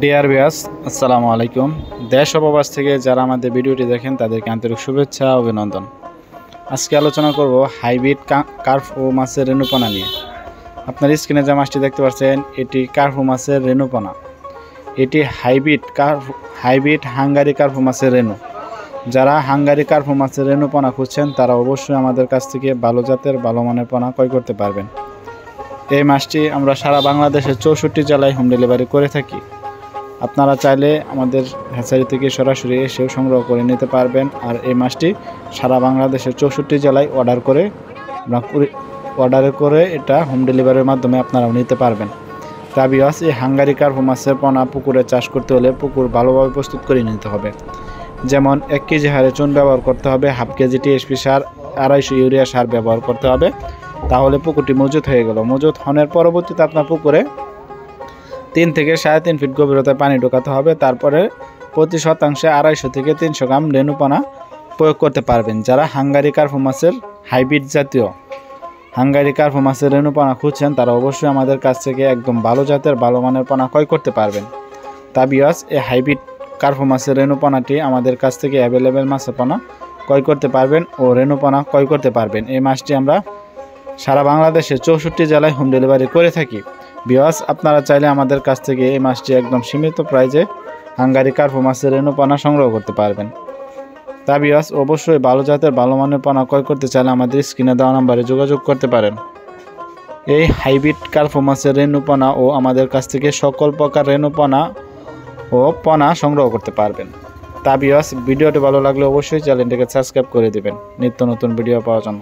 Dear viewers, আসসালামু আলাইকুম। দেশ ও প্রবাস থেকে যারা আমাদের ভিডিওটি দেখেন তাদেরকে আন্তরিক শুভেচ্ছা ও অভিনন্দন। আজকে আলোচনা করব হাইব্রিড কার্ফু মাছের রেণুপনা নিয়ে। আপনার স্ক্রিনে যে মাছটি দেখতে পাচ্ছেন এটি কার্ফু মাছের রেণুপনা। এটি হাইব্রিড হাঙ্গারি কার্ফু মাছের রেণু। যারা হাঙ্গারি কার্ফু মাছের রেণুপনা খুঁজছেন তারা অবশ্যই আমাদের কাছ থেকে ভালো জাতের ভালো মানের পোনা ক্রয় করতে পারবেন। এই মাছটি আমরা সারা বাংলাদেশের 64 জেলায় হোম ডেলিভারি করে থাকি। আপনারা চাইলে আমাদের হ্যাচারি থেকে সরাসরি এসেও সংগ্রহ করে নিতে পারবেন। আর এই মাছটি সারা বাংলাদেশের 64 জেলায় অর্ডার করে এটা হোম ডেলিভারির মাধ্যমে আপনারাও নিতে পারবেন। তা ভিউয়ার্স, এই হাঙ্গারি কার্ফু মাছের পোনা পুকুরে চাষ করতে হলে পুকুর ভালোভাবে প্রস্তুত করে নিতে হবে। যেমন 1 কেজি হারে চুন ব্যবহার করতে হবে, হাফ কেজি টিএসপি সার, 250 ইউরিয়া সার ব্যবহার করতে হবে। তাহলে পুকুরটি মজুত হয়ে গেল। মজুত হওয়ার পরবর্তীতে আপনার পুকুরে 3 থেকে 3.5 ফিট গভীরতায় পানি ঢোকাতে হবে। তারপরে প্রতি শতাংশে 250 থেকে 300 গ্রাম রেণুপনা প্রয়োগ করতে পারবেন। যারা হাঙ্গারি কার্ফু মাছের হাইব্রিড জাতীয় হাঙ্গারি কার্ফু মাছের রেণুপনা খুঁজছেন তারা অবশ্যই আমাদের কাছ থেকে একদম ভালো জাতের ভালো মানের পোনা ক্রয় করতে পারবেন। তা ভিউয়ার্স, এই হাইব্রিড কার্ফু মাছের রেণুপনাটি আমাদের কাছ থেকে অ্যাভেলেবেল মাছের পোনা ক্রয় করতে পারবেন ও রেণুপনা ক্রয় করতে পারবেন। এই মাছটি আমরা সারা বাংলাদেশে 64 জেলায় হোম ডেলিভারি করে থাকি। ভিউয়ার্স, আপনারা চাইলে আমাদের কাছ থেকে এই মাছটি একদম সীমিত প্রাইজে হাঙ্গারি কার্ফু মাছের রেণুপনা সংগ্রহ করতে পারবেন। তা ভিউয়ার্স, অবশ্যই ভালো জাতের ভালো মানের পোনা ক্রয় করতে চাইলে আমাদের স্ক্রিনে দেওয়া নম্বরে যোগাযোগ করতে পারেন। এই হাইব্রিড কার্ফু মাছের রেণুপনা ও আমাদের কাছ থেকে সকল প্রকার রেণুপনা ও পোনা সংগ্রহ করতে পারবেন। তা ভিউয়ার্স, ভিডিওটি ভালো লাগলে অবশ্যই চ্যানেলটিকে সাবস্ক্রাইব করে দেবেন নিত্য নতুন ভিডিও পাওয়ার জন্য।